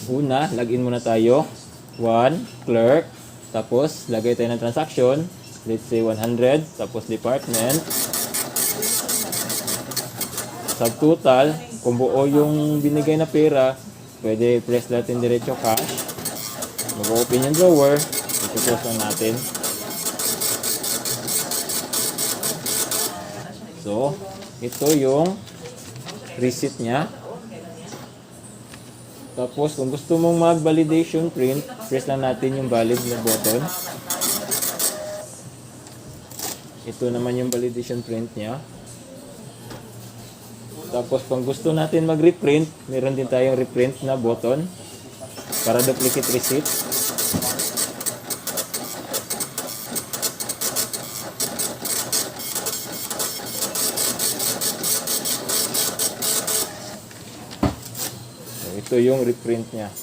Una, login muna tayo. 1, clerk. Tapos, lagay tayo ng transaction. Let's say 100. Tapos, department. Subtotal. Kung buo yung binigay na pera, pwede press natin diretso cash. Mag-open yung drawer. Ito-close lang natin. So, ito yung receipt niya. Tapos, kung gusto mong mag-validation print, press lang natin yung valid na button. Ito naman yung validation print niya. Tapos, kung gusto natin mag-reprint, meron din tayong reprint na button para duplicate receipt. So, ito yung reprint niya.